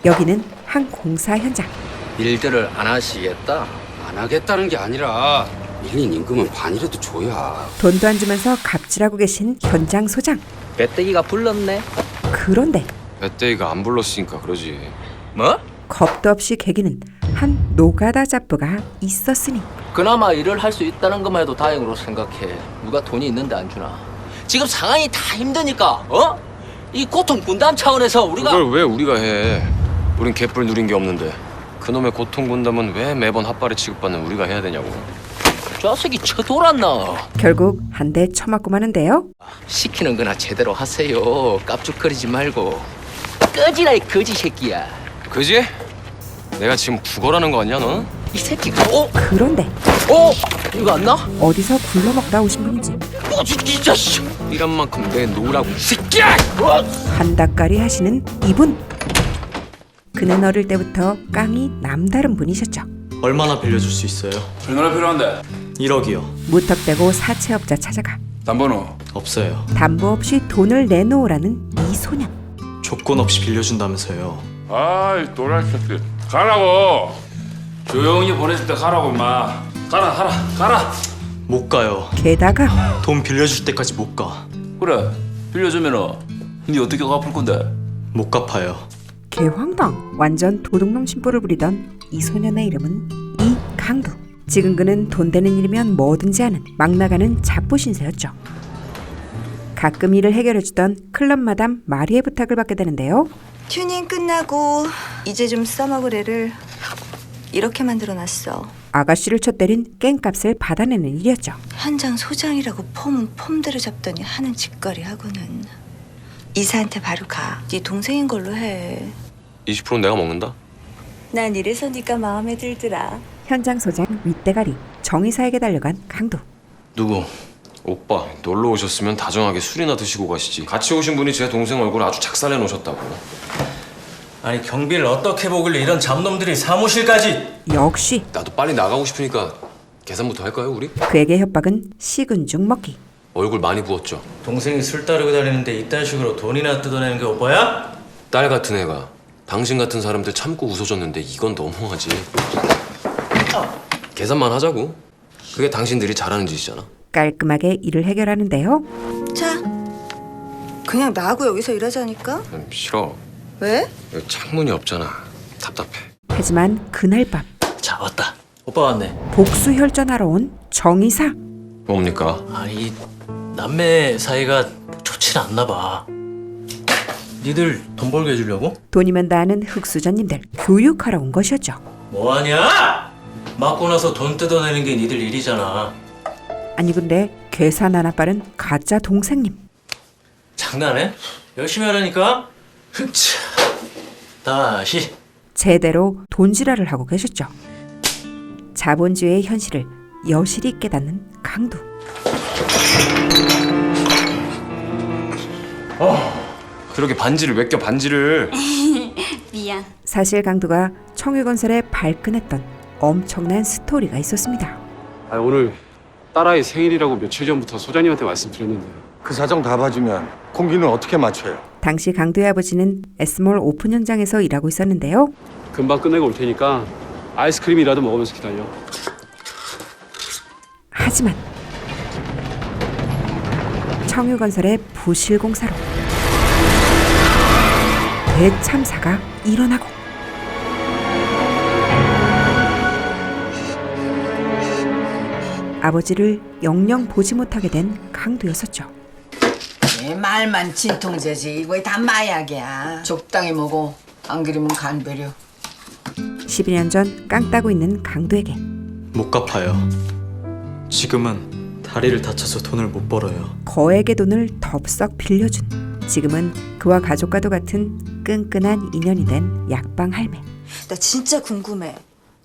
여기는 한 공사 현장. 일들을 안 하시겠다? 안 하겠다는 게 아니라 밀린 임금은 반이라도 줘야. 돈도 안 주면서 갑질하고 계신 현장 소장. 배때기가 불렀네. 그런데 배때기가 안 불렀으니까 그러지. 뭐? 겁도 없이 개기는 한 노가다 잡부가 있었으니 그나마 일을 할 수 있다는 것만 해도 다행으로 생각해. 누가 돈이 있는데 안 주나? 지금 상황이 다 힘드니까 이 고통 분담 차원에서 우리가 그걸 왜 우리가 해? 우린 개뿔 누린 게 없는데. 그놈의 고통 분담은 왜 매번 핫바리 취급받는 우리가 해야 되냐고. 자식이 쳐돌았나? 결국 한 대 쳐맞고 마는데요. 시키는 거나 제대로 하세요. 깝죽거리지 말고. 꺼지라 이 거지 새끼야. 그지? 내가 지금 구걸하는 거 아니야 너? 이 새끼가 그런데 이거 안 나? 어디서 굴러먹다 오신 분인지 진짜 씨. 이런 만큼 내 놓으라고 이 새끼야! 한닥거리 하시는 이분. 그는 어릴 때부터 깡이 남다른 분이셨죠. 얼마나 빌려줄 수 있어요? 얼마나 필요한데? 1억이요. 무턱대고 사채업자 찾아가 담보는? 없어요. 담보 없이 돈을 내놓으라는 이 소년. 조건 없이 빌려준다면서요. 아이 또라이 새끼 가라고. 조용히 보내줄 때 가라고 임마. 가라. 못 가요. 게다가 돈 빌려줄 때까지 못 가. 그래 빌려주면은 니 어떻게 갚을 건데? 못 갚아요. 개황당 완전 도둑놈 심보를 부리던 이 소년의 이름은 이강두. 지금 그는 돈 되는 일이면 뭐든지 하는 막 나가는 잡부 신세였죠. 가끔 일을 해결해주던 클럽 마담 마리의 부탁을 받게 되는데요. 튜닝 끝나고 이제 좀 써먹으래를 이렇게 만들어놨어. 아가씨를 쳐 때린 깽값을 받아내는 일이었죠. 현장 소장이라고 폼은 폼대로 잡더니 하는 짓거리 하고는. 이사한테 바로 가. 네 동생인 걸로 해. 20%는 내가 먹는다? 난 이래서 네가 마음에 들더라. 현장 소장 윗대가리 정의사에게 달려간 강두. 누구? 오빠 놀러 오셨으면 다정하게 술이나 드시고 가시지. 같이 오신 분이 제 동생 얼굴 아주 작살내 놓으셨다고. 아니 경비를 어떻게 보길래 이런 잡놈들이 사무실까지. 역시 나도 빨리 나가고 싶으니까 계산부터 할까요 우리? 그에게 협박은 식은 죽 먹기. 얼굴 많이 부었죠. 동생이 술 따르고 다니는데 이딴 식으로 돈이나 뜯어내는 게 오빠야? 딸 같은 애가 당신 같은 사람들 참고 웃어줬는데 이건 너무하지. 계산만 하자고. 그게 당신들이 잘하는 짓이잖아. 깔끔하게 일을 해결하는데요. 자, 그냥 나하고 여기서 일하자니까. 싫어. 왜? 여기 창문이 없잖아. 답답해. 하지만 그날 밤 자 왔다. 오빠 왔네. 복수 혈전하러 온 정의사. 뭡니까? 아니 남매 사이가 좋진 않나 봐. 니들 돈 벌게 해주려고? 돈이면 다 아는 흑수저님들 교육하러 온 것이었죠. 뭐하냐? 맞고 나서 돈 뜯어내는 게 니들 일이잖아. 아니 근데 계산 하나 빠른 가짜 동생님. 장난해? 열심히 하라니까? 흠차. 다시. 제대로 돈지랄을 하고 계셨죠. 자본주의의 현실을 여실히 깨닫는 강두. 그렇게 반지를 왜 껴 반지를. 미안. 사실 강두가 청유건설에 발끈했던 엄청난 스토리가 있었습니다. 오늘 딸아이 생일이라고 며칠 전부터 소장님한테 말씀드렸는데 그 사정 다 봐주면 공기는 어떻게 맞춰요? 당시 강두의 아버지는 S몰 오픈 현장에서 일하고 있었는데요. 금방 끝내고 올 테니까 아이스크림이라도 먹으면서 기다려. 하지만 청유건설의 부실공사로 대참사가 일어나고 아버지를 영영 보지 못하게 된 강두였었죠. 말만 진통제지 이거 다 마약이야. 적당히 먹어. 안 그러면 간배려. 12년 전 깡 따고 있는 강두에게 못 갚아요. 지금은 다리를 다쳐서 돈을 못 벌어요. 거액의 돈을 덥석 빌려준 지금은 그와 가족과도 같은 끈끈한 인연이 된 약방 할매. 나 진짜 궁금해.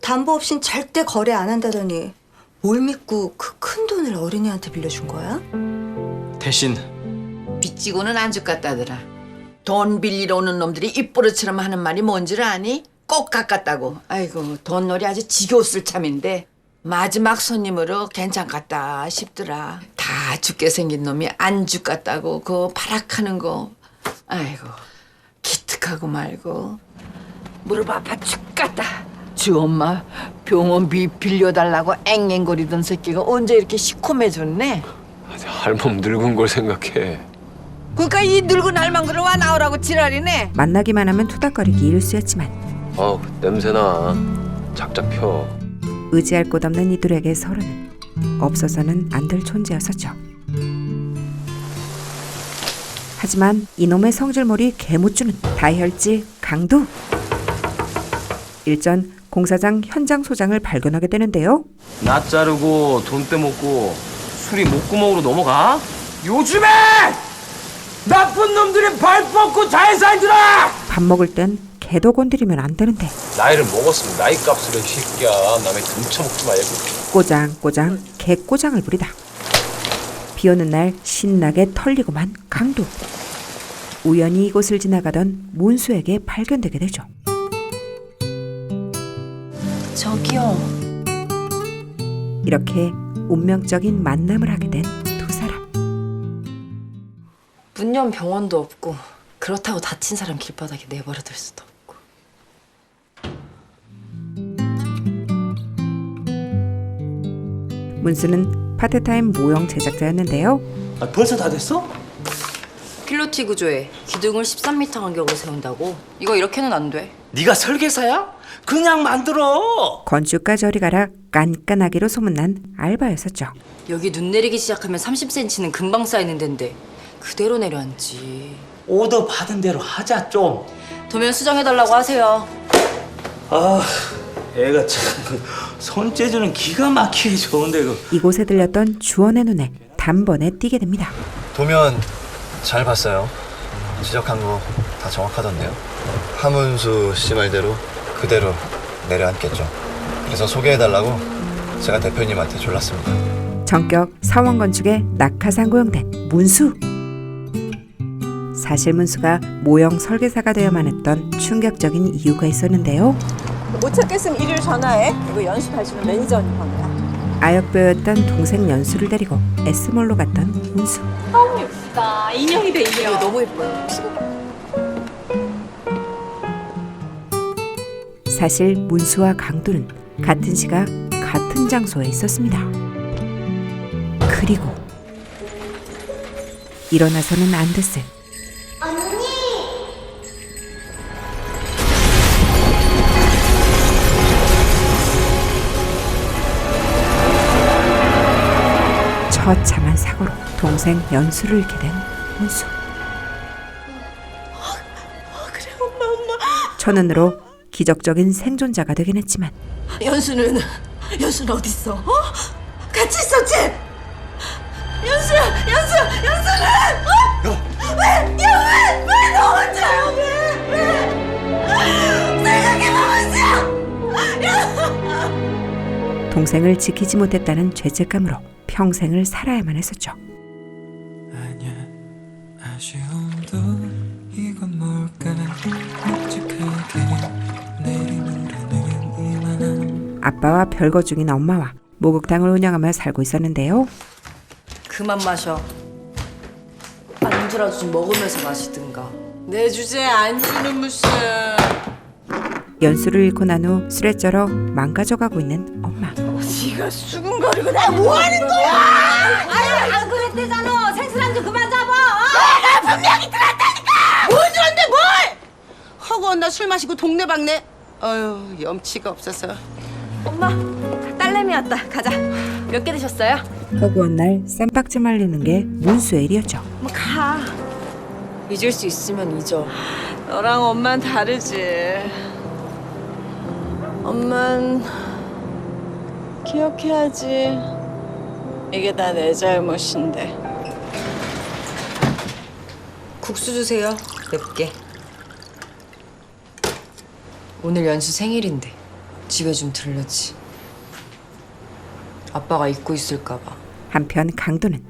담보 없인 절대 거래 안 한다더니 뭘 믿고 그 큰 돈을 어린이한테 빌려준 거야? 대신 빚지고는 안 죽겠다더라. 돈 빌리러 오는 놈들이 입버릇처럼 하는 말이 뭔지를 아니? 꼭 깎았다고. 아이고 돈놀이 아주 지겨웠을 참인데 마지막 손님으로 괜찮겠다 싶더라. 다 죽게 생긴 놈이 안 죽겠다고 그 발악하는 거. 아이고 기특하고 말고. 무릎 아파 죽겠다. 지 엄마 병원비 빌려달라고 앵앵거리던 새끼가 언제 이렇게 시커매졌네? 할멈 늙은 걸 생각해. 그러니까 이 늙은 할망구를 와 나오라고 지랄이네. 만나기만 하면 투닥거리기 일쑤였지만 아우 냄새나. 작작 펴. 의지할 곳 없는 이들에게 서로는 없어서는 안 될 존재였었죠. 하지만 이놈의 성질머리 개무주는 다혈질 강두. 일전 공사장 현장 소장을 발견하게 되는데요. 나 자르고 돈 떼먹고 술이 목구멍으로 넘어가? 요즘에 나쁜 놈들이 발 뻗고 잘 살더라! 밥 먹을 땐 개도 건드리면 안 되는데 나이를 먹었으면 나이 값을 해, 이 새끼야. 남의 등쳐먹지 말고. 꼬장꼬장 개꼬장을 부리다. 비오는 날 신나게 털리고만 강두. 우연히 이곳을 지나가던 문수에게 발견되게 되죠. 저기요. 이렇게 운명적인 만남을 하게 된 두 사람. 문연 병원도 없고 그렇다고 다친 사람 길바닥에 내버려둘 수도 없고. 문수는 파트타임 모형 제작자였는데요. 벌써 다 됐어? 필로티 구조에 기둥을 13m 간격으로 세운다고? 이거 이렇게는 안 돼. 네가 설계사야? 그냥 만들어! 건축가 저리 가라 깐깐하기로 소문난 알바였었죠. 여기 눈 내리기 시작하면 30cm는 금방 쌓이는 데인데 그대로 내려앉지. 오더 받은 대로 하자 좀. 도면 수정해달라고 하세요. 아, 애가 참 손재주는 기가 막히게 좋은데 그. 이곳에 들렸던 주원의 눈에 단번에 띄게 됩니다. 도면 잘 봤어요. 지적한 거 다 정확하던데요. 하문수 씨 말대로 그대로 내려앉겠죠. 그래서 소개해달라고 제가 대표님한테 졸랐습니다. 전격 사원건축의 낙하산 고용된 문수. 사실 문수가 모형 설계사가 되어야만 했던 충격적인 이유가 있었는데요. 못 찾겠으면 일요일 전화해. 이거 연수 다시는 매니저 언니 번호야. 아역배우였던 동생 연수를 데리고 S몰로 갔던 문수. 너무 예쁘다. 인형이 돼 인형. 이거 너무 예뻐요. 사실 문수와 강두는 같은 시각 같은 장소에 있었습니다. 그리고 일어나서는 안 됐을 처참한 사고로 동생 연수를 잃게 된 문수. 그래 엄마. 천은으로 기적적인 생존자가 되긴 했지만 연수는 어딨어? 어? 같이 있었지? 연수는 어? 왜 너 혼자야? 왜? 생각해보면서 동생을 지키지 못했다는 죄책감으로 평생을 살아야만 했었죠. 아빠와 별거 중인 엄마와 목욕탕을 운영하며 살고 있었는데요. 그만 마셔. 안주라도 좀 먹으면서 마시든가. 내 주제에 안주는 무슨. 연수를 잃고 난 후 술에 쩔어 망가져가고 있는 엄마. 지가 수근거리고 나 뭐하는 거야? 아유 안 그랬대잖아. 생수란주 그만 잡아. 내가 분명히 들었다니까. 뭘 들었는데 뭘? 허구한 나 술 마시고 동네방네. 아유 염치가 없어서. 엄마, 딸내미 왔다. 가자. 몇 개 드셨어요? 허구한 날 쌈박질 말리는 게 문수의 일이었죠. 엄마 가. 잊을 수 있으면 잊어. 너랑 엄만 다르지. 엄만 기억해야지. 이게 다 내 잘못인데. 국수 주세요. 맵게. 오늘 연수 생일인데 집에 좀 들르지. 아빠가 잊고 있을까 봐. 한편 강도는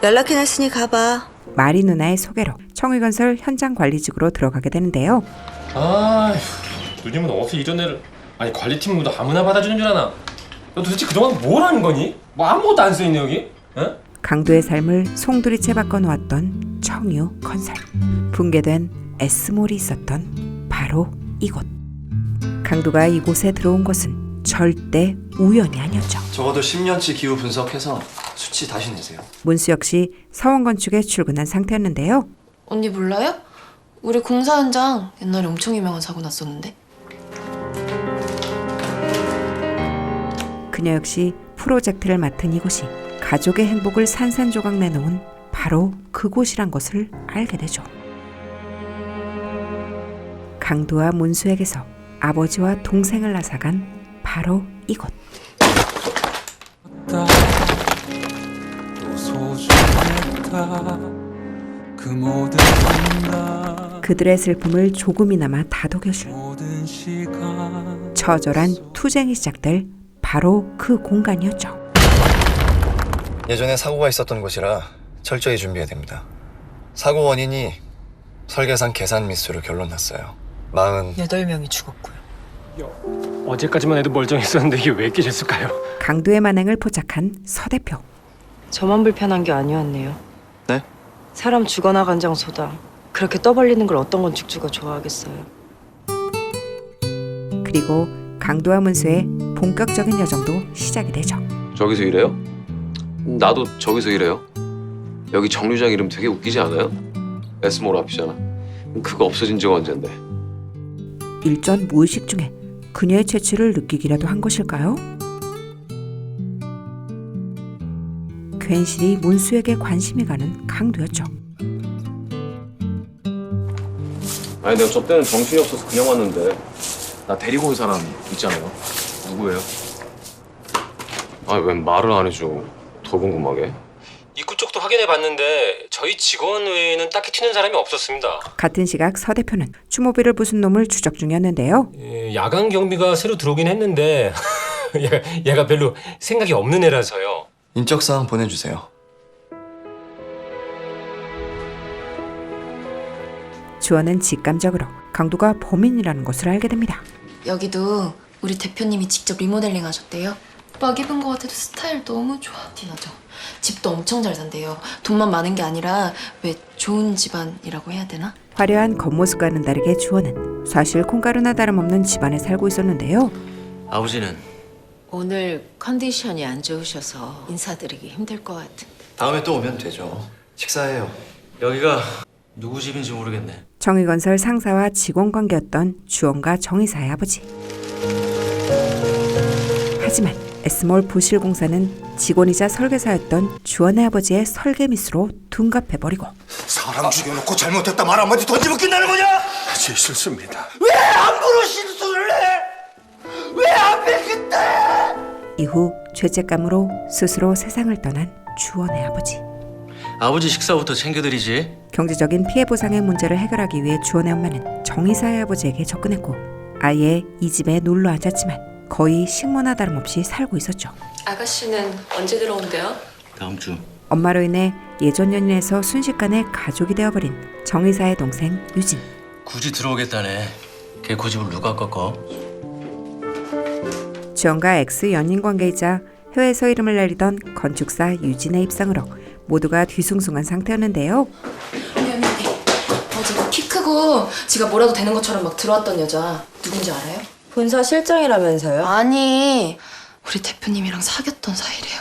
연락해놨으니 가봐. 마리 누나의 소개로 청위건설 현장 관리직으로 들어가게 되는데요. 아, 누님은 어떻게 이런 애를... 아니 관리팀 도 아무나 받아주는 줄 아나? 너 도대체 그동안 뭘 하는 거니? 뭐 아무것도 안 써있네 여기? 어? 강도의 삶을 송두리째 바꿔놓았던 청유건설. 붕괴된 S몰이 있었던 바로 이곳. 강두가 이곳에 들어온 것은 절대 우연이 아니었죠. 적어도 10년치 기후 분석해서 수치 다시 내세요. 문수 역시 서원건축에 출근한 상태였는데요. 언니 몰라요? 우리 공사 현장 옛날에 엄청 유명한 사고 났었는데. 그녀 역시 프로젝트를 맡은 이곳이 가족의 행복을 산산조각 내놓은 바로 그곳이란 것을 알게 되죠. 강두와 문수에게서 아버지와 동생을 앗아간 바로 이곳. 그들의 슬픔을 조금이나마 다독여줄 처절한 투쟁이 시작될 바로 그 공간이었죠. 예전에 사고가 있었던 곳이라 철저히 준비해야 됩니다. 사고 원인이 설계상 계산 미스로 결론났어요. 8명이 죽었고요. 어제까지만 해도 멀쩡했었는데 이게 왜 이렇게 됐을까요? 강두의 만행을 포착한 서 대표. 저만 불편한 게 아니었네요. 네? 사람 죽어나간 장소다. 그렇게 떠벌리는 걸 어떤 건축주가 좋아하겠어요. 그리고 강두와 문수의 본격적인 여정도 시작이 되죠. 저기서 일해요? 나도 저기서 일해요. 여기 정류장 이름 되게 웃기지 않아요? 에스몰 앞이잖아. 그거 없어진 지가 언젠데. 일전 무의식 중에 그녀의 채취를 느끼기라도 한 것일까요? 괜시리 문수에게 관심이 가는 강두였죠. 아니 내가 저 때는 정신이 없어서 그냥 왔는데 나 데리고 온 사람 있잖아요. 누구예요? 아니 웬 말을 안 해줘. 더 궁금하게. 입구 쪽도 확인해 봤는데 저희 직원 외에는 딱히 튀는 사람이 없었습니다. 같은 시각 서 대표는 추모비를 부순 놈을 추적 중이었는데요. 야간 경비가 새로 들어오긴 했는데 얘가 별로 생각이 없는 애라서요. 인적사항 보내주세요. 주원은 직감적으로 강두가 범인이라는 것을 알게 됩니다. 여기도 우리 대표님이 직접 리모델링 하셨대요. 막 입은 거 같아도 스타일 너무 좋아. 티나죠? 집도 엄청 잘 산대요. 돈만 많은 게 아니라 왜 좋은 집안이라고 해야 되나? 화려한 겉모습과는 다르게 주원은 사실 콩가루나 다름없는 집안에 살고 있었는데요. 아버지는? 오늘 컨디션이 안 좋으셔서 인사드리기 힘들 것 같은데. 다음에 또 오면 되죠. 식사해요. 여기가 누구 집인지 모르겠네. 정의건설 상사와 직원 관계였던 주원과 정의사의 아버지. 하지만 S몰 부실공사는 직원이자 설계사였던 주원의 아버지의 설계 미스로 둔갑해버리고 사람 죽여놓고 잘못했다 말 한마디 던지면 끝나는 거냐? 제 실수입니다. 왜 함부로 실수를 해? 왜 앞에 그때? 이후 죄책감으로 스스로 세상을 떠난 주원의 아버지. 아버지 식사부터 챙겨드리지. 경제적인 피해 보상의 문제를 해결하기 위해 주원의 엄마는 정의사의 아버지에게 접근했고 아예 이 집에 놀러 앉았지만 거의 식모나 다름없이 살고 있었죠. 아가씨는 언제 들어온대요? 다음 주. 엄마로 인해 예전 연인에서 순식간에 가족이 되어버린 정의사의 동생 유진. 굳이 들어오겠다네. 걔 고집을 누가 꺾어? 주원과 X 연인 관계이자 해외에서 이름을 날리던 건축사 유진의 입상으로 모두가 뒤숭숭한 상태였는데요. 언니. 어제 키 크고 지가 뭐라도 되는 것처럼 막 들어왔던 여자 누군지 알아요? 본사 실장이라면서요? 아니, 우리 대표님이랑 사귀었던 사이래요.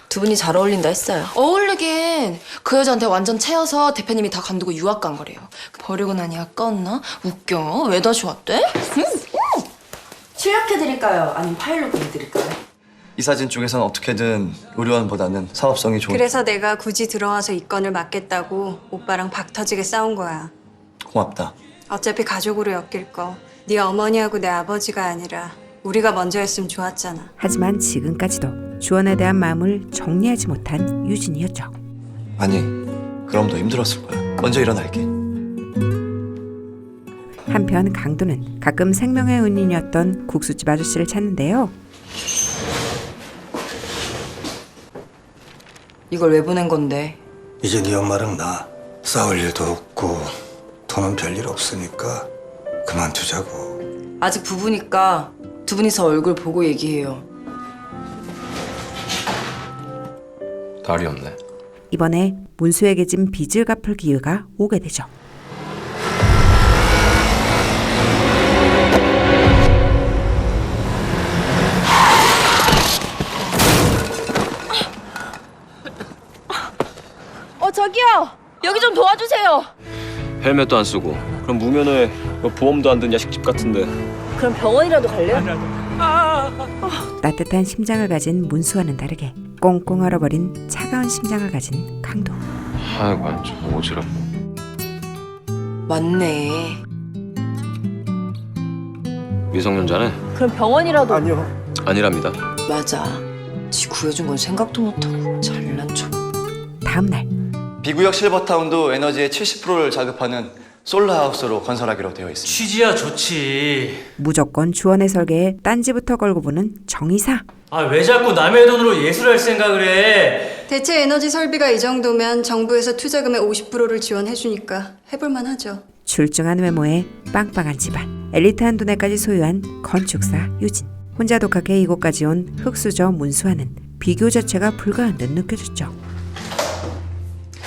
두 분이 잘 어울린다 했어요. 어울리긴. 그 여자한테 완전 채여서 대표님이 다 관두고 유학 간 거래요. 버리고 나니 아까웠나? 웃겨. 왜 다시 왔대? 출력해드릴까요? 아니면 파일로 보내드릴까요? 이 사진 쪽에선 어떻게든 의료원보다는 사업성이 좋은. 그래서 내가 굳이 들어와서 이 건을 맡겠다고 오빠랑 박 터지게 싸운 거야. 고맙다. 어차피 가족으로 엮일 거. 네 어머니하고 내 아버지가 아니라 우리가 먼저였으면 좋았잖아. 하지만 지금까지도 주원에 대한 마음을 정리하지 못한 유진이었죠. 아니, 그럼 더 힘들었을 거야. 먼저 일어날게. 한편 강두는 가끔 생명의 은인이었던 국수집 아저씨를 찾는데요. 이걸 왜 보낸 건데? 이제 네 엄마랑 나 싸울 일도 없고 돈은 별일 없으니까 그만두자고. 아직 부부니까 두 분이서 얼굴 보고 얘기해요. 달이 없네. 이번에 문수에게 진 빚을 갚을 기회가 오게 되죠. 여기 좀 도와주세요. 헬멧도 안 쓰고 그럼 무면허에 뭐 보험도 안 든 야식집 같은데. 그럼 병원이라도 갈래요? 따뜻한 심장을 가진 문수와는 다르게 꽁꽁 얼어버린 차가운 심장을 가진 강도. 아이고 완전 오지랖. 맞네. 미성년자네? 그럼 병원이라도. 아니랍니다. 맞아. 지 구해준 건 생각도 못하고 잘난 척. 다음 날 비구역 실버타운도 에너지의 70%를 자급하는 솔라하우스로 건설하기로 되어 있습니다. 취지야 좋지. 무조건 주원의 설계에 딴지부터 걸고 보는 정의사. 아 왜 자꾸 남의 돈으로 예술할 생각을 해? 대체 에너지 설비가 이 정도면 정부에서 투자금의 50%를 지원해주니까 해볼만 하죠. 출중한 외모에 빵빵한 집안, 엘리트한 두뇌까지 소유한 건축사 유진. 혼자 독하게 이곳까지 온 흑수저 문수와는 비교 자체가 불가한 듯 느껴졌죠.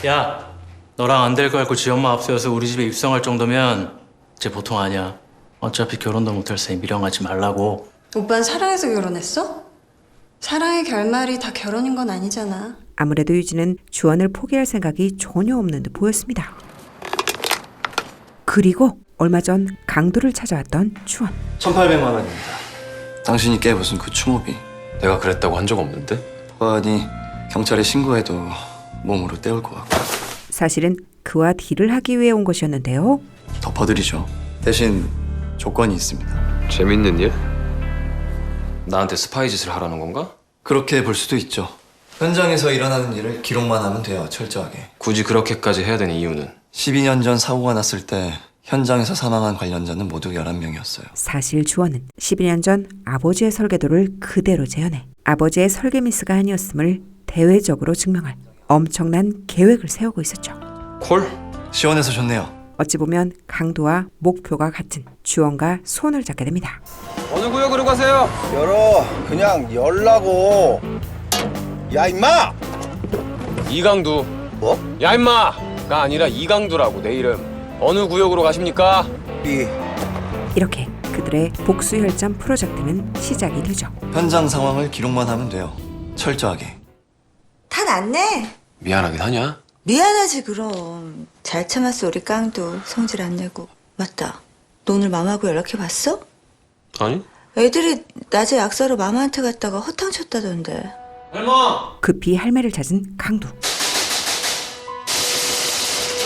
야, 너랑 안 될 거 알고 지 엄마 앞세워서 우리 집에 입성할 정도면 쟤 보통 아니야. 어차피 결혼도 못할 사이 미련하지 말라고. 오빠는 사랑해서 결혼했어? 사랑의 결말이 다 결혼인 건 아니잖아. 아무래도 유진은 주원을 포기할 생각이 전혀 없는 듯 보였습니다. 그리고 얼마 전 강도를 찾아왔던 주원. 1,800만 원입니다. 당신이 깨부순 그 추모비. 내가 그랬다고 한 적 없는데? 보아하니 경찰에 신고해도 몸으로 때울 것 같고. 사실은 그와 딜을 하기 위해 온 것이었는데요. 덮어드리죠. 대신 조건이 있습니다. 재밌는 일? 나한테 스파이 짓을 하라는 건가? 그렇게 볼 수도 있죠. 현장에서 일어나는 일을 기록만 하면 돼요. 철저하게. 굳이 그렇게까지 해야 되는 이유는? 12년 전 사고가 났을 때 현장에서 사망한 관련자는 모두 11명이었어요. 사실 주원은 12년 전 아버지의 설계도를 그대로 재현해 아버지의 설계 미스가 아니었음을 대외적으로 증명할 엄청난 계획을 세우고 있었죠. 콜? 시원해서 좋네요. 어찌 보면 강도와 목표가 같은 주원과 손을 잡게 됩니다. 어느 구역으로 가세요? 열어. 그냥 열라고. 야 임마! 이강두. 뭐? 야 임마! 가 아니라 이강두라고 내 이름. 어느 구역으로 가십니까? 이렇게 그들의 복수혈전 프로젝트는 시작이 되죠. 현장 상황을 기록만 하면 돼요. 철저하게. 다 났네. 미안하긴 하냐? 미안하지 그럼. 잘 참았어 우리 깡도 성질 안 내고. 맞다. 너 오늘 맘하고 연락해봤어? 아니? 애들이 낮에 약사로 마마한테 갔다가 허탕 쳤다던데. 할머! 급히 할매를 찾은 강도.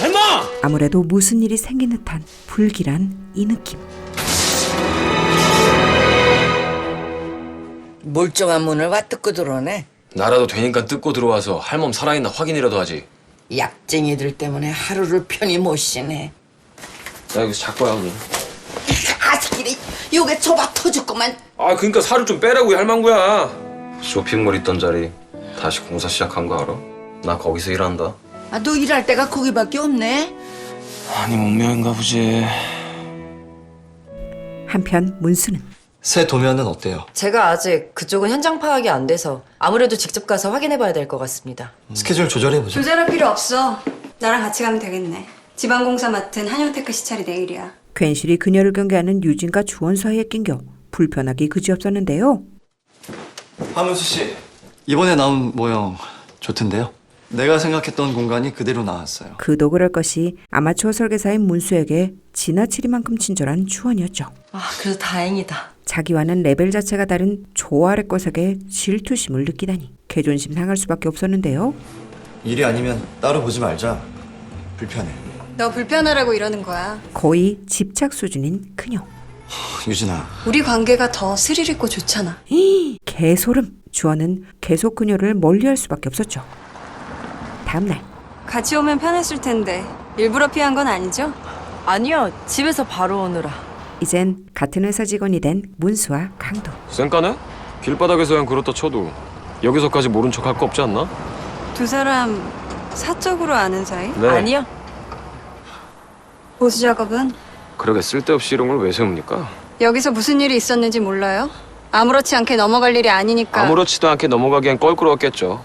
할머! 아무래도 무슨 일이 생긴 듯한 불길한 이 느낌. 멀쩡한 문을 와 뜯고 들어오네. 나라도 되니까 뜯고 들어와서 할멈 살아있나 확인이라도 하지. 약쟁이들 때문에 하루를 편히 못 쉬네. 나 여기서 잘 거야 오늘. 아새끼리 요게 좁아 터졌구만. 아 그러니까 살을 좀 빼라고 할망구야. 쇼핑몰 있던 자리 다시 공사 시작한 거 알아? 나 거기서 일한다. 아, 너 일할 데가 거기밖에 없네. 아니 운명인가 보지. 한편 문수는 새 도면은 어때요? 제가 아직 그쪽은 현장 파악이 안 돼서 아무래도 직접 가서 확인해봐야 될 것 같습니다. 스케줄 조절해보죠. 조절할 필요 없어. 나랑 같이 가면 되겠네. 지방공사 맡은 한영테크 시찰이 내일이야. 괜시리 그녀를 경계하는 유진과 주원 사이에 낀겨 불편하기 그지없었는데요. 하문수 씨, 이번에 나온 모형 좋던데요? 내가 생각했던 공간이 그대로 나왔어요. 그도 그럴 것이 아마추어 설계사인 문수에게 지나치리만큼 친절한 주원이었죠. 아, 그래도 다행이다. 자기와는 레벨 자체가 다른 조 아래 것에게 질투심을 느끼다니 개존심 상할 수밖에 없었는데요. 일이 아니면 따로 보지 말자. 불편해. 너 불편하라고 이러는 거야. 거의 집착 수준인 그녀. 유진아. 우리 관계가 더 스릴 있고 좋잖아. 개소름. 주원은 계속 그녀를 멀리할 수밖에 없었죠. 다음 날 같이 오면 편했을 텐데 일부러 피한 건 아니죠? 아니요, 집에서 바로 오느라. 이젠 같은 회사 직원이 된 문수와 강도. 쌩까네? 길바닥에서 그냥 그렇다 쳐도 여기서까지 모른 척 할 거 없지 않나? 두 사람 사적으로 아는 사이? 네. 아니요. 보수 작업은? 그러게 쓸데없이 이런 걸 왜 세웁니까? 여기서 무슨 일이 있었는지 몰라요? 아무렇지 않게 넘어갈 일이 아니니까. 아무렇지도 않게 넘어가기엔 껄끄러웠겠죠.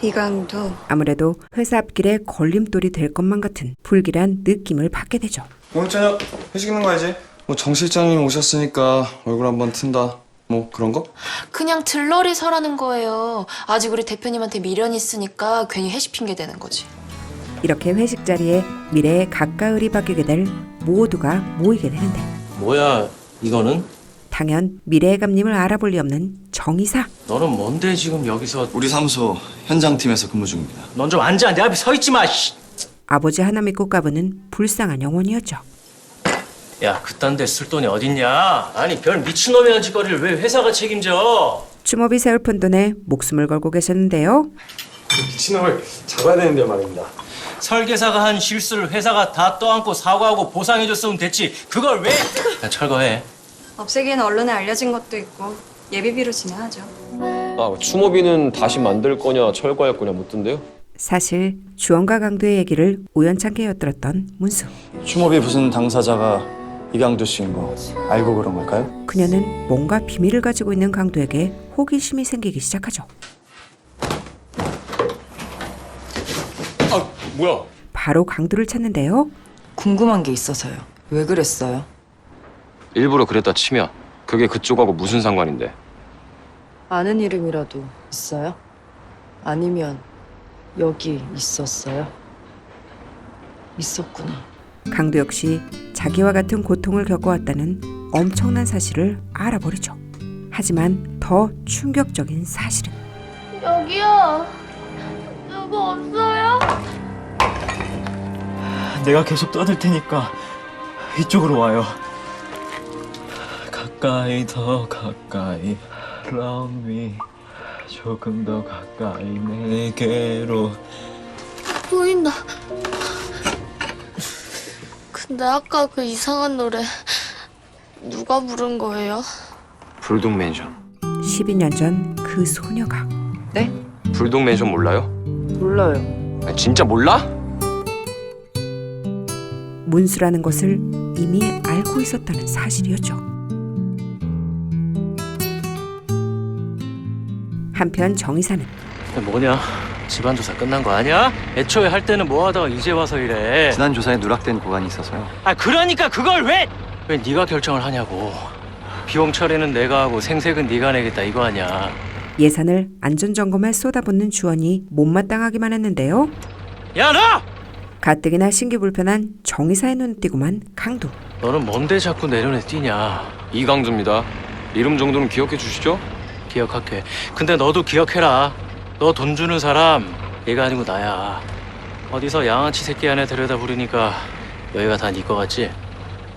이강도. 아무래도 회사 앞길에 걸림돌이 될 것만 같은 불길한 느낌을 받게 되죠. 오늘 저녁 회식 있는 거 알지? 뭐 정 실장님 오셨으니까 얼굴 한번 튼다. 뭐 그런 거? 그냥 들러리 서라는 거예요. 아직 우리 대표님한테 미련이 있으니까 괜히 회식 핑계 대는 거지. 이렇게 회식 자리에 미래의 가까을이 바뀌게 될 모두가 모이게 되는데 뭐야 이거는? 당연 미래의 감님을 알아볼 리 없는 정이사. 너는 뭔데 지금 여기서? 우리 사무소 현장팀에서 근무 중입니다. 넌 좀 앉아. 내 앞에 서 있지 마. 씨. 아버지 하나 믿고 까부는 불쌍한 영혼이었죠. 야 그딴 데 쓸 돈이 어딨냐? 아니 별 미친놈의 한 짓거리를 왜 회사가 책임져? 주모비 세울 푼 돈에 목숨을 걸고 계셨는데요. 미친놈을 잡아야 되는데 말입니다. 설계사가 한 실수를 회사가 다 떠안고 사과하고 보상해줬으면 됐지. 그걸 왜? 그냥 철거해. 없애기엔 언론에 알려진 것도 있고 예비비로 진행하죠. 아, 추모비는 다시 만들 거냐 철거할 거냐 묻던데요? 사실 주원과 강두의 얘기를 우연찮게 엿들었던 문수. 추모비 부순 당사자가 이강두 씨인 거 알고 그런 걸까요? 그녀는 뭔가 비밀을 가지고 있는 강두에게 호기심이 생기기 시작하죠. 아, 뭐야? 바로 강두를 찾는데요. 궁금한 게 있어서요. 왜 그랬어요? 일부러 그랬다 치면 그게 그쪽하고 무슨 상관인데? 아는 이름이라도 있어요? 아니면 여기 있었어요? 있었구나. 강두 역시 자기와 같은 고통을 겪어왔다는 엄청난 사실을 알아버리죠. 하지만 더 충격적인 사실은 여기요. 누구 없어요? 내가 계속 떠들 테니까 이쪽으로 와요. 가까이 더 가까이 Love me 조금 더 가까이 내게로. 보인다. 근데 아까 그 이상한 노래 누가 부른 거예요? 불독맨션. 12년 전 그 소녀가. 네? 불독맨션 몰라요? 몰라요. 아, 진짜 몰라? 문수라는 것을 이미 알고 있었다는 사실이었죠. 한편 정의사는 뭐냐? 집안 조사 끝난 거 아니야? 애초에 할 때는 뭐 하다가 이제 와서 이래. 지난 조사에 누락된 구간이 있어서요. 아 그러니까 그걸 왜 네가 결정을 하냐고. 비용 처리는 내가 하고 생색은 네가 내겠다 이거 아니야. 예산을 안전점검에 쏟아붓는 주원이 못마땅하기만 했는데요. 야 너! 가뜩이나 신기불편한 정의사의 눈 띄고만 강두. 너는 뭔데 자꾸 내 눈에 띄냐? 이강두입니다. 이름 정도는 기억해 주시죠? 기억할게. 근데 너도 기억해라. 너 돈 주는 사람 얘가 아니고 나야. 어디서 양아치 새끼 하나 데려다 부리니까 여기가 다 네 거 같지?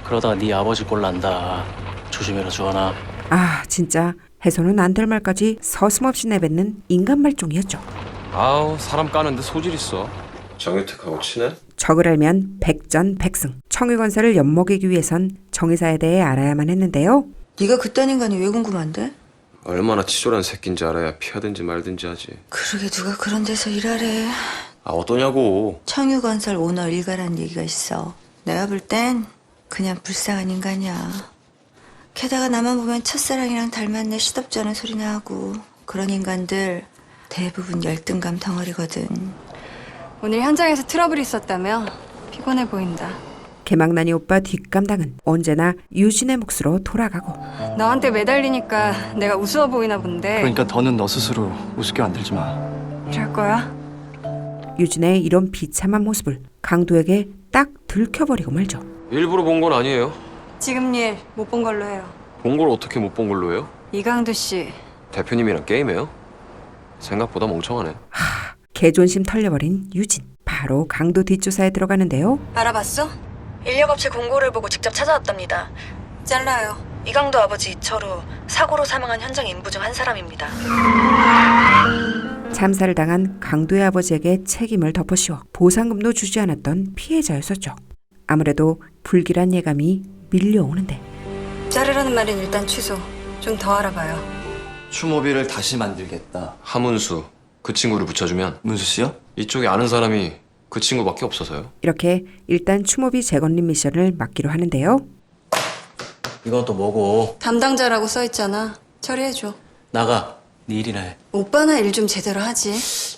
그러다가 네 아버지 꼴 난다. 조심해라 주원아. 아 진짜 해서는 안 될 말까지 서슴없이 내뱉는 인간 말종이었죠. 아우 사람 까는데 소질 있어. 정유택하고 친해? 적을 알면 백전백승. 청유건설을 엿먹이기 위해선 정의사에 대해 알아야만 했는데요. 네가 그딴 인간이 왜 궁금한데? 얼마나 치졸한 새끼인지 알아야 피하든지 말든지 하지. 그러게 누가 그런 데서 일하래. 아 어떠냐고. 청유건설 오너 일가라는 얘기가 있어. 내가 볼 땐 그냥 불쌍한 인간이야. 게다가 나만 보면 첫사랑이랑 닮았네 시덥지 않은 소리나 하고. 그런 인간들 대부분 열등감 덩어리거든. 오늘 현장에서 트러블이 있었다며? 피곤해 보인다. 개망난이 오빠 뒷감당은 언제나 유진의 몫으로 돌아가고. 너한테 매달리니까 내가 우스워 보이나 본데. 그러니까 더는 너 스스로 우습게 만들지 마. 이럴 거야? 유진의 이런 비참한 모습을 강두에게 딱 들켜버리고 말죠. 일부러 본 건 아니에요. 지금 일 못 본 걸로 해요. 본 걸 어떻게 못 본 걸로 해요? 이강두 씨. 대표님이랑 게임해요? 생각보다 멍청하네. 개존심 털려버린 유진. 바로 강도 뒷조사에 들어가는데요. 알아봤어? 인력업체 공고를 보고 직접 찾아왔답니다. 잘라요. 이강도 아버지 이철우 사고로 사망한 현장 인부 중 한 사람입니다. 참사를 당한 강도의 아버지에게 책임을 덮어씌워 보상금도 주지 않았던 피해자였었죠. 아무래도 불길한 예감이 밀려오는데. 자르라는 말은 일단 취소. 좀 더 알아봐요. 추모비를 다시 만들겠다. 하문수. 그 친구를 붙여주면. 문수 씨요? 이쪽에 아는 사람이 그 친구밖에 없어서요. 이렇게 일단 추모비 재건립 미션을 맡기로 하는데요. 이건 또 뭐고? 담당자라고 써있잖아. 처리해줘. 나가. 네 일이나 해. 오빠나 일 좀 제대로 하지.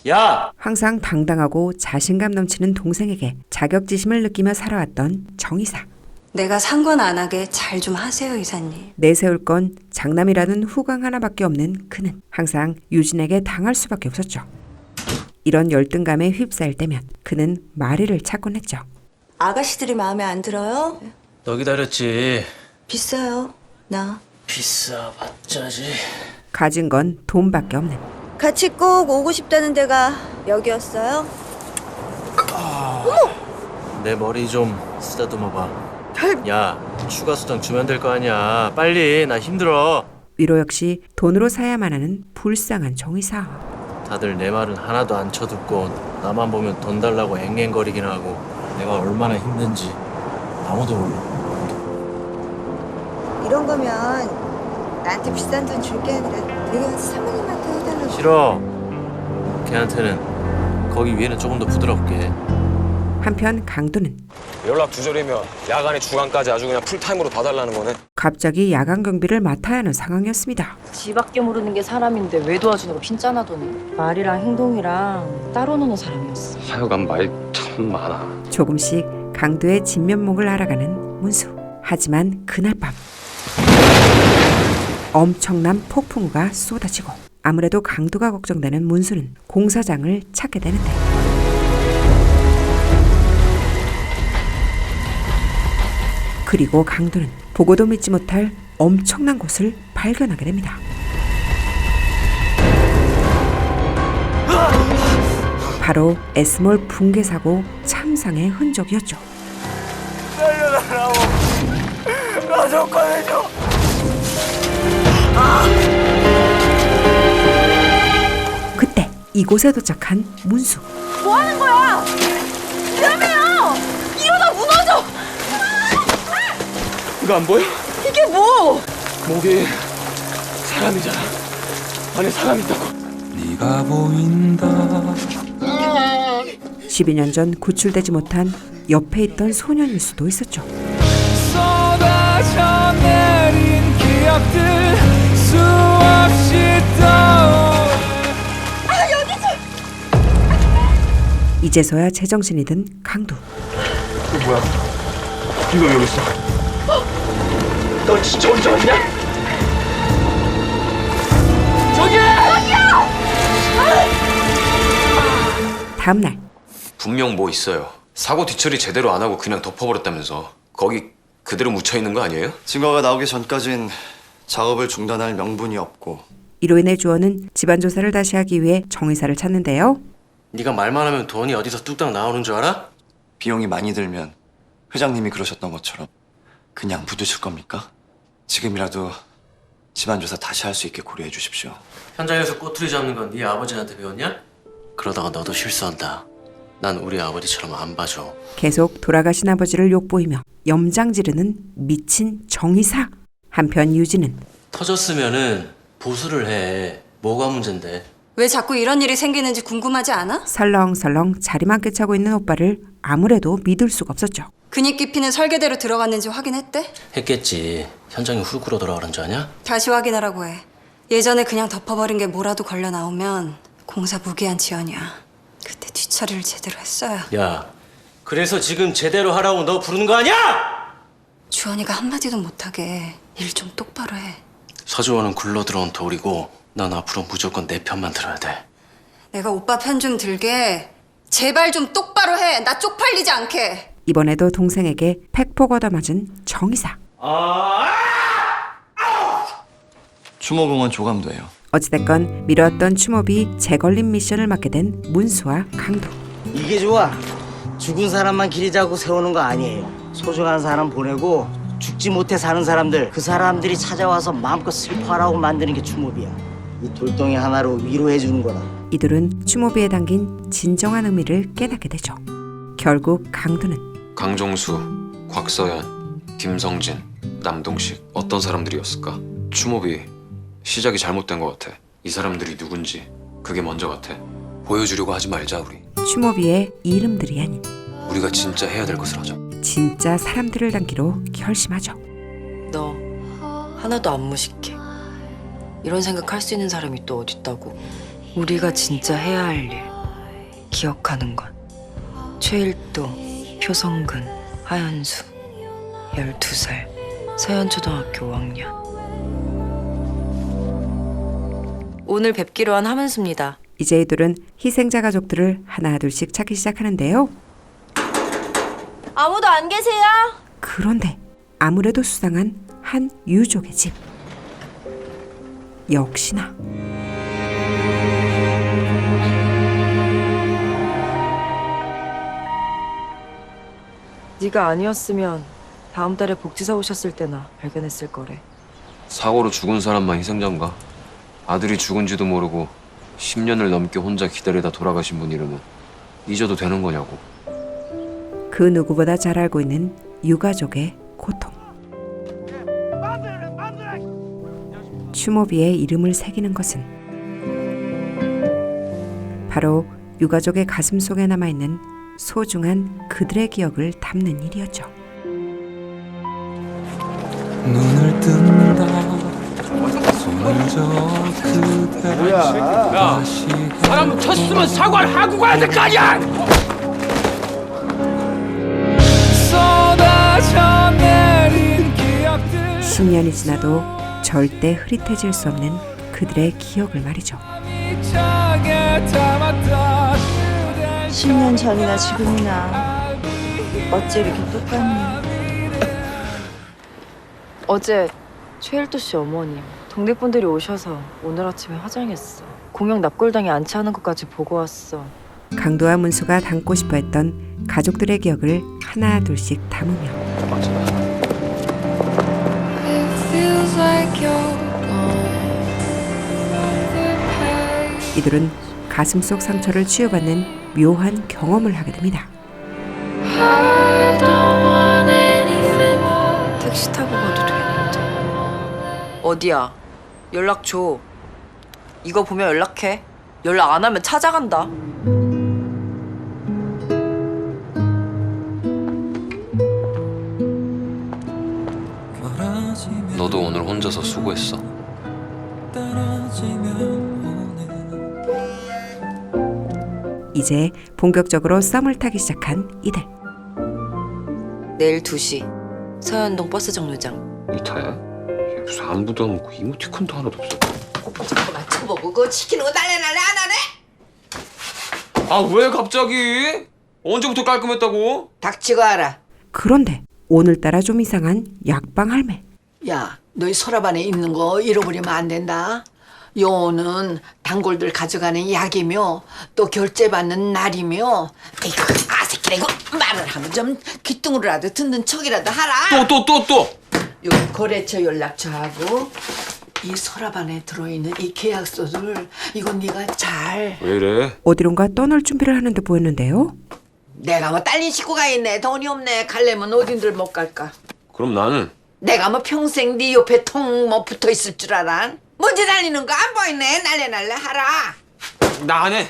야! 항상 당당하고 자신감 넘치는 동생에게 자격지심을 느끼며 살아왔던 정의사. 내가 상관 안 하게 잘 좀 하세요, 이사님. 내세울 건 장남이라는 후광 하나밖에 없는 그는 항상 유진에게 당할 수밖에 없었죠. 이런 열등감에 휩싸일 때면 그는 마리를 찾곤 했죠. 아가씨들이 마음에 안 들어요? 너 기다렸지. 비싸요. 나. 비싸봤자지. 가진 건 돈밖에 없는. 같이 꼭 오고 싶다는 데가 여기였어요? 내 머리 좀 쓰다듬어 봐. 야, 추가 수당 주면 될 거 아니야. 빨리, 나 힘들어. 위로 역시 돈으로 사야만 하는 불쌍한 정의사. 다들 내 말은 하나도 안 쳐듣고 나만 보면 돈 달라고 앵앵거리긴 하고 내가 얼마나 힘든지 아무도 몰라. 이런 거면 나한테 비싼 돈 줄 게 아니라 내가 가서 사모님한테 해달라고. 싫어. 걔한테는 거기 위에는 조금 더 부드럽게. 한편 강도는 연락 두절이면 야간에 주간까지 아주 그냥 풀타임으로 봐달라는 거네. 갑자기 야간 경비를 맡아야 하는 상황이었습니다. 지 밖에 모르는 게 사람인데 왜 도와주냐고 핀짠하더니 말이랑 행동이랑 따로 노는 사람이었어. 하여간 말이 참 많아. 조금씩 강도의 진면목을 알아가는 문수. 하지만 그날 밤 엄청난 폭풍우가 쏟아지고 아무래도 강도가 걱정되는 문수는 공사장을 찾게 되는데 그리고 강도는 보고도 믿지 못할 엄청난 곳을 발견하게 됩니다. 바로 에스몰 붕괴 사고 참상의 흔적이었죠. 살려달라고. 나 좀 꺼내줘. 그때 이곳에 도착한 문수. 뭐 하는 거야? 위험해요. 이러다 무너져. 이거 안 보여? 이게 뭐? 목이 사람이잖아. 안에 사람 있다고. 네가 보인다. 12년 전 구출되지 못한 옆에 있던 소년일 수도 있었죠. 쏟아져 내린 기억들 수없이 떠오르. 이제서야 제정신이 든 강도. 이거 뭐야? 이거 왜 여기 있어? 너 진짜 혼자 왔냐? 저기야! 다음 날 분명 뭐 있어요. 사고 뒤처리 제대로 안 하고 그냥 덮어버렸다면서. 거기 그대로 묻혀 있는 거 아니에요? 증거가 나오기 전까진 작업을 중단할 명분이 없고 이로 인해 주원은 집안 조사를 다시 하기 위해 정의사를 찾는데요. 네가 말만 하면 돈이 어디서 뚝딱 나오는 줄 알아? 비용이 많이 들면 회장님이 그러셨던 것처럼 그냥 묻으실 겁니까? 지금이라도 집안 조사 다시 할 수 있게 고려해 주십시오. 현장에서 꼬투리 잡는 건 네 아버지한테 배웠냐? 그러다가 너도 실수한다. 난 우리 아버지처럼 안 봐줘. 계속 돌아가신 아버지를 욕보이며 염장 지르는 미친 정의사. 한편 유진은 터졌으면은 보수를 해. 뭐가 문제인데? 왜 자꾸 이런 일이 생기는지 궁금하지 않아? 설렁설렁 자리만 꿰차고 있는 오빠를 아무래도 믿을 수가 없었죠. 근육 깊이는 설계대로 들어갔는지 확인했대? 했겠지. 현장이 후루꾸러 돌아가는 줄 아냐? 다시 확인하라고 해. 예전에 그냥 덮어버린 게 뭐라도 걸려 나오면 공사 무기한 지연이야. 그때 뒤처리를 제대로 했어야. 야, 그래서 지금 제대로 하라고 너 부르는 거 아니야? 주원이가 한마디도 못하게 일 좀 똑바로 해. 서주원은 굴러들어온 돌이고 난 앞으로 무조건 내 편만 들어야 돼. 내가 오빠 편 좀 들게. 제발 좀 똑바로 해. 나 쪽팔리지 않게. 이번에도 동생에게 팩폭 얻어맞은 정의사. 추모공원 조감도예요. 어찌됐건 미뤄왔던 추모비 재걸림 미션을 맡게 된 문수와 강도. 이게 좋아. 죽은 사람만 길이 잡고 세우는 거 아니에요. 소중한 사람 보내고 죽지 못해 사는 사람들, 그 사람들이 찾아와서 마음껏 슬퍼하라고 만드는 게 추모비야. 이 돌덩이 하나로 위로해 주는 거라. 이들은 추모비에 담긴 진정한 의미를 깨닫게 되죠. 결국 강도는 강종수, 곽서연, 김성진, 남동식 어떤 사람들이었을까? 추모비 시작이 잘못된 것 같아. 이 사람들이 누군지 그게 먼저 같아. 보여주려고 하지 말자 우리. 추모비의 이름들이 아닌 우리가 진짜 해야 될 것을 하자. 진짜 사람들을 담기로 결심하죠. 너 하나도 안 무식해. 이런 생각할 수 있는 사람이 또 어딨다고. 우리가 진짜 해야 할 일, 기억하는 것. 최일도, 표성근, 하연수, 12살, 서현초등학교 5학년. 오늘 뵙기로 한 하면수입니다. 이제 이들은 희생자 가족들을 하나둘씩 찾기 시작하는데요. 아무도 안 계세요? 그런데 아무래도 수상한 한 유족의 집. 역시나 네가 아니었으면 다음 달에 복지사 오셨을 때나 발견했을 거래. 사고로 죽은 사람만 희생자인가? 아들이 죽은지도 모르고 10년을 넘게 혼자 기다리다 돌아가신 분 이름은 잊어도 되는 거냐고. 그 누구보다 잘 알고 있는 유가족의 고통. 추모비에 이름을 새기는 것은 바로 유가족의 가슴 속에 남아있는 소중한 그들의 기억을 담는 일이었죠. 눈을 뜬다 손을 저 그대를 야, 사람 쳤으면 사과를 하고 가야 될 거 아니야! 쏟아져 내린 기억들 10년이 지나도 절대 흐릿해질 수 없는 그들의 기억을 말이죠. 10년 전이나 지금이나 어째 이렇게 똑같니? 어제 최일도 씨 어머님 동네 분들이 오셔서 오늘 아침에 화장했어. 공영 납골당에 안치하는 것까지 보고 왔어. 강도와 문수가 담고 싶어 했던 가족들의 기억을 하나 둘씩 담으며 이들은 가슴 속 상처를 치유받는 묘한 경험을 하게 됩니다. 택시 타고 가도 되는데. 어디야? 연락 줘. 이거 보면 연락해. 연락 안 하면 찾아간다. 너도 오늘 혼자서 수고했어. 이제 본격적으로 썸을 타기 시작한 이들. 내일 2시 서현동 버스 정류장. 이타야? 얘 무슨 안부도 않고 이모티콘도 하나도 없어. 맞춰보고 그거 시키는 거 날래 안 하네? 아 왜 갑자기? 언제부터 깔끔했다고? 닥치고 알아. 그런데 오늘따라 좀 이상한 약방 할매. 야, 너희 서랍 안에 있는 거 잃어버리면 안 된다. 요는 단골들 가져가는 약이며 또 결제받는 날이며. 이거 아새끼라 이거 말을 하면 좀 귀뚱으로라도 듣는 척이라도 하라. 또. 요 거래처 연락처하고 이 서랍 안에 들어있는 이 계약서들 이거 네가 잘. 왜 이래? 어디론가 떠날 준비를 하는 듯 보였는데요. 내가 뭐 딸린 식구가 있네. 돈이 없네. 갈래면 어딘들 못 갈까. 그럼 나는? 내가 뭐 평생 네 옆에 통 뭐 붙어 있을 줄 알아? 먼지 달리는 거 안 보이네. 날래 하라. 나 안 해.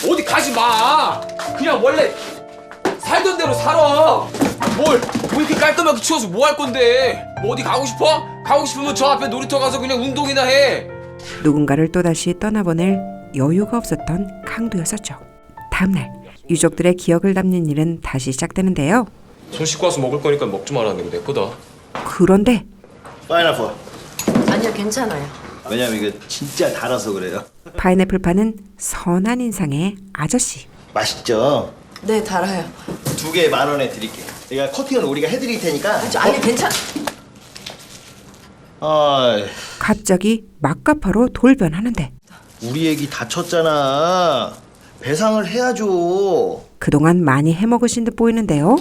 어디 가지 마. 그냥 원래 살던 대로 살아. 뭘 이렇게 깔끔하게 치워서 뭐 할 건데? 뭐 어디 가고 싶어? 가고 싶으면 저 앞에 놀이터 가서 그냥 운동이나 해. 누군가를 또다시 떠나보낼 여유가 없었던 강도였었죠. 다음날 유족들의 기억을 담는 일은 다시 시작되는데요. 손 씻고 와서 먹을 거니까 먹지 말았는데 내 거다. 그런데 파인애플. 아니요, 괜찮아요. 왜냐면 이게 진짜 달아서 그래요. 파인애플 파는 선한 인상의 아저씨. 맛있죠? 네, 달아요. 2개 10,000원에 드릴게요. 그러니까 커팅은 우리가 해드릴 테니까. 아니 괜찮. 갑자기 막가파로 돌변하는데 우리 애기 다쳤잖아. 배상을 해야죠. 그동안 많이 해먹으신 듯 보이는데요.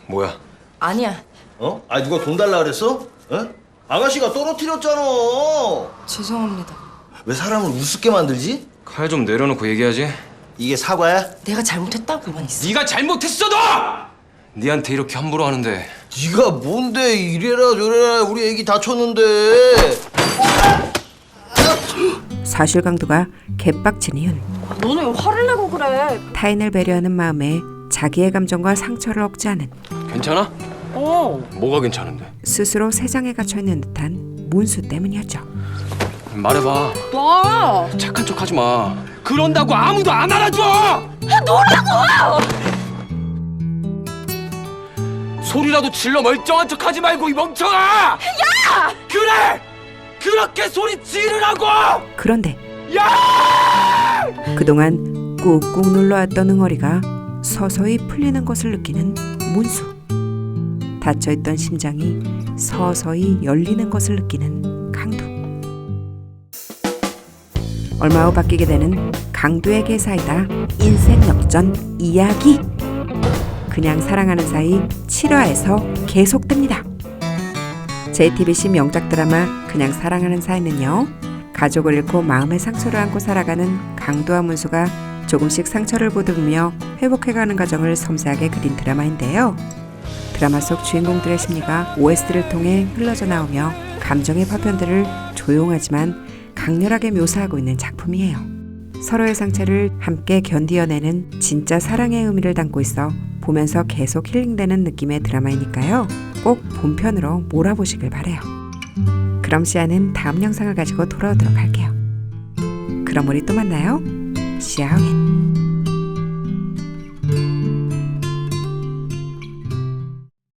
뭐야? 아니야. 어? 아 누가 돈 달라 그랬어? 어? 아가씨가 떨어뜨렸잖아. 죄송합니다. 왜 사람을 우습게 만들지? 칼 좀 내려놓고 얘기하지. 이게 사과야? 내가 잘못했다고만 있어. 네가 잘못했어도 니한테 이렇게 함부로 하는데. 네가 뭔데 이래라 저래라 우리 애기 다쳤는데. 사실 강도가 개빡친 이유는 너는 왜 화를 내고 그래? 타인을 배려하는 마음에 자기의 감정과 상처를 억제하는 괜찮아? 뭐가 괜찮은데? 스스로 세상에 갇혀있는 듯한 문수 때문이었죠. 말해봐. 너! 착한 척 하지 마. 그런다고 아무도 안 알아줘! 너라고! 소리라도 질러 멀쩡한 척 하지 말고 이 멍청아! 야! 그래! 그렇게 소리 지르라고! 그런데 그동안 꾹꾹 눌러왔던 응어리가 서서히 풀리는 것을 느끼는 문수. 닫혀있던 심장이 서서히 열리는 것을 느끼는 강두. 얼마 후 바뀌게 되는 강두에게 사이다 인생 역전 이야기. 그냥 사랑하는 사이 7화에서 계속됩니다. JTBC 명작 드라마 그냥 사랑하는 사이는요, 가족을 잃고 마음의 상처를 안고 살아가는 강두와 문수가 조금씩 상처를 보듬으며 회복해가는 과정을 섬세하게 그린 드라마인데요. 드라마 속 주인공들의 심리가 OST를 통해 흘러져 나오며 감정의 파편들을 조용하지만 강렬하게 묘사하고 있는 작품이에요. 서로의 상처를 함께 견디어내는 진짜 사랑의 의미를 담고 있어 보면서 계속 힐링되는 느낌의 드라마이니까요. 꼭 본편으로 몰아보시길 바래요. 그럼 시아는 다음 영상을 가지고 돌아오도록 할게요. 그럼 우리 또 만나요. 시아오겐.